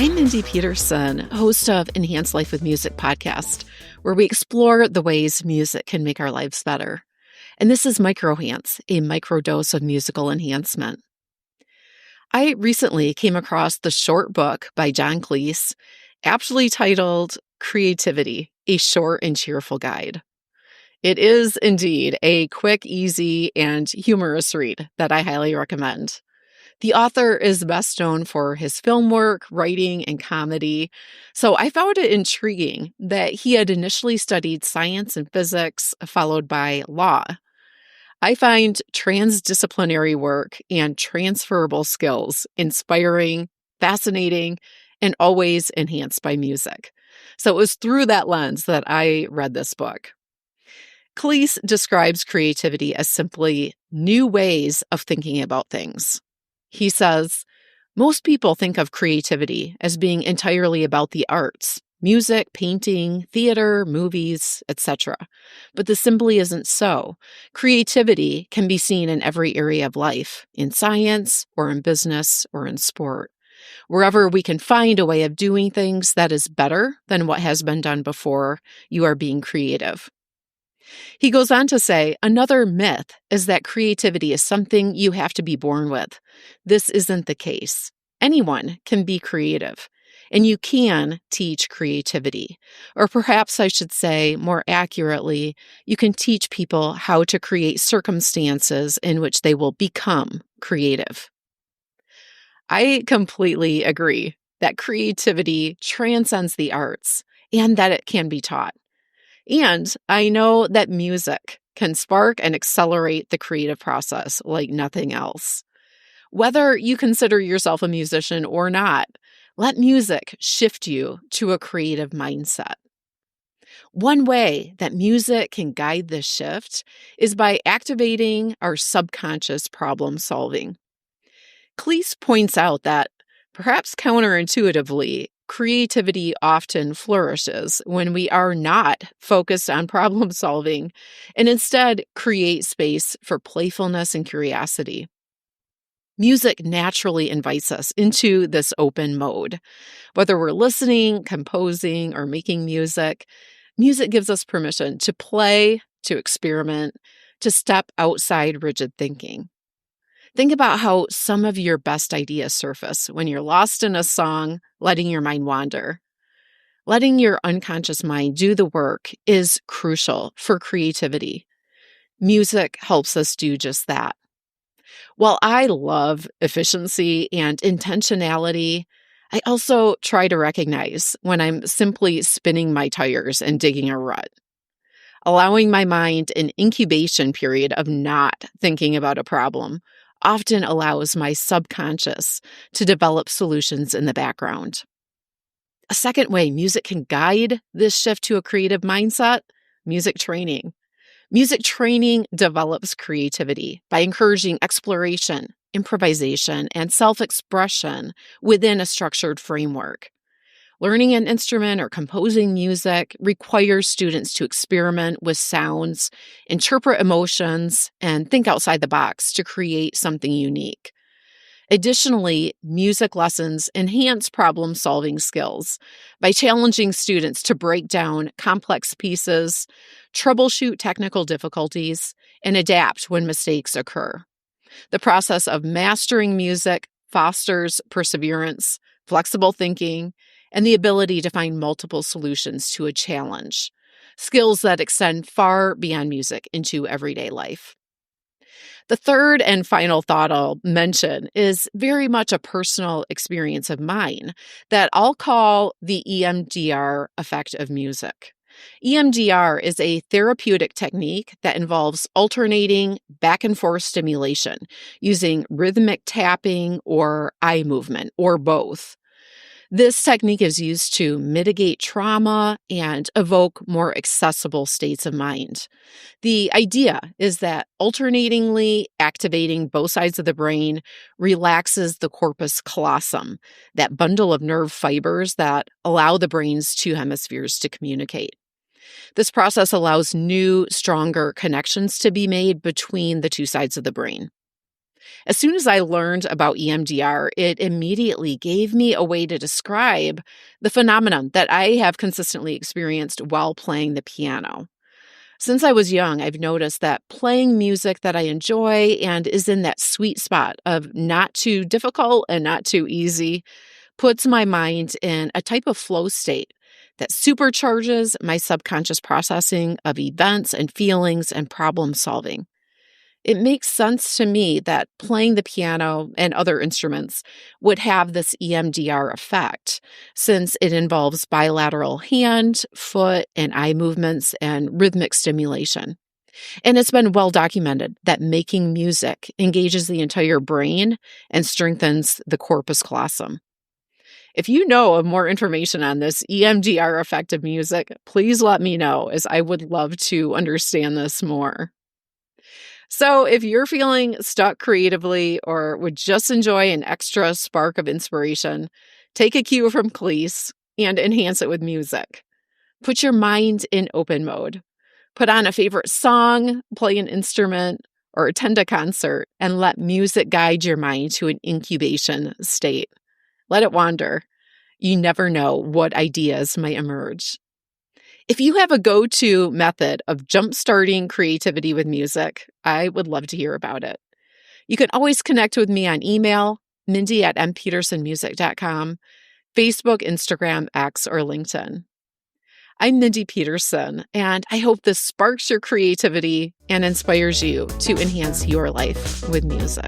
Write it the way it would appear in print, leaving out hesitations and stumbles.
I'm Mindy Peterson, host of Enhance Life with Music podcast, where we explore the ways music can make our lives better. And this is Microhance, a microdose of musical enhancement. I recently came across the short book by Cleese, aptly titled Creativity, a Short and Cheerful Guide. It is indeed a quick, easy, and humorous read that I highly recommend. The author is best known for his film work, writing, and comedy, so I found it intriguing that he had initially studied science and physics, followed by law. I find transdisciplinary work and transferable skills inspiring, fascinating, and always enhanced by music. So it was through that lens that I read this book. Cleese describes creativity as simply new ways of thinking about things. He says, most people think of creativity as being entirely about the arts, music, painting, theater, movies, etc. But this simply isn't so. Creativity can be seen in every area of life, in science, or in business, or in sport. Wherever we can find a way of doing things that is better than what has been done before, you are being creative. He goes on to say, another myth is that creativity is something you have to be born with. This isn't the case. Anyone can be creative, and you can teach creativity. Or perhaps I should say, more accurately, you can teach people how to create circumstances in which they will become creative. I completely agree that creativity transcends the arts and that it can be taught. And I know that music can spark and accelerate the creative process like nothing else. Whether you consider yourself a musician or not, let music shift you to a creative mindset. One way that music can guide this shift is by activating our subconscious problem solving. Cleese points out that, perhaps counterintuitively, creativity often flourishes when we are not focused on problem solving and instead create space for playfulness and curiosity. Music naturally invites us into this open mode. Whether we're listening, composing, or making music, music gives us permission to play, to experiment, to step outside rigid thinking. Think about how some of your best ideas surface when you're lost in a song, letting your mind wander. Letting your unconscious mind do the work is crucial for creativity. Music helps us do just that. While I love efficiency and intentionality, I also try to recognize when I'm simply spinning my tires and digging a rut. Allowing my mind an incubation period of not thinking about a problem often allows my subconscious to develop solutions in the background. A second way music can guide this shift to a creative mindset: music training. Music training develops creativity by encouraging exploration, improvisation, and self-expression within a structured framework. Learning an instrument or composing music requires students to experiment with sounds, interpret emotions, and think outside the box to create something unique. Additionally, music lessons enhance problem-solving skills by challenging students to break down complex pieces, troubleshoot technical difficulties, and adapt when mistakes occur. The process of mastering music fosters perseverance, flexible thinking, and the ability to find multiple solutions to a challenge, skills that extend far beyond music into everyday life. The third and final thought I'll mention is very much a personal experience of mine that I'll call the EMDR effect of music. EMDR is a therapeutic technique that involves alternating back and forth stimulation using rhythmic tapping or eye movement, or both. This technique is used to mitigate trauma and evoke more accessible states of mind. The idea is that alternatingly activating both sides of the brain relaxes the corpus callosum, that bundle of nerve fibers that allow the brain's two hemispheres to communicate. This process allows new, stronger connections to be made between the two sides of the brain. As soon as I learned about EMDR, it immediately gave me a way to describe the phenomenon that I have consistently experienced while playing the piano. Since I was young, I've noticed that playing music that I enjoy and is in that sweet spot of not too difficult and not too easy puts my mind in a type of flow state that supercharges my subconscious processing of events and feelings and problem solving. It makes sense to me that playing the piano and other instruments would have this EMDR effect, since it involves bilateral hand, foot, and eye movements and rhythmic stimulation. And it's been well documented that making music engages the entire brain and strengthens the corpus callosum. If you know of more information on this EMDR effect of music, please let me know, as I would love to understand this more. So, if you're feeling stuck creatively or would just enjoy an extra spark of inspiration, take a cue from Cleese and enhance it with music. Put your mind in open mode. Put on a favorite song, play an instrument, or attend a concert, and let music guide your mind to an incubation state. Let it wander. You never know what ideas might emerge. If you have a go-to method of jumpstarting creativity with music, I would love to hear about it. You can always connect with me on email, mindy@mpetersonmusic.com, Facebook, Instagram, X, or LinkedIn. I'm Mindy Peterson, and I hope this sparks your creativity and inspires you to enhance your life with music.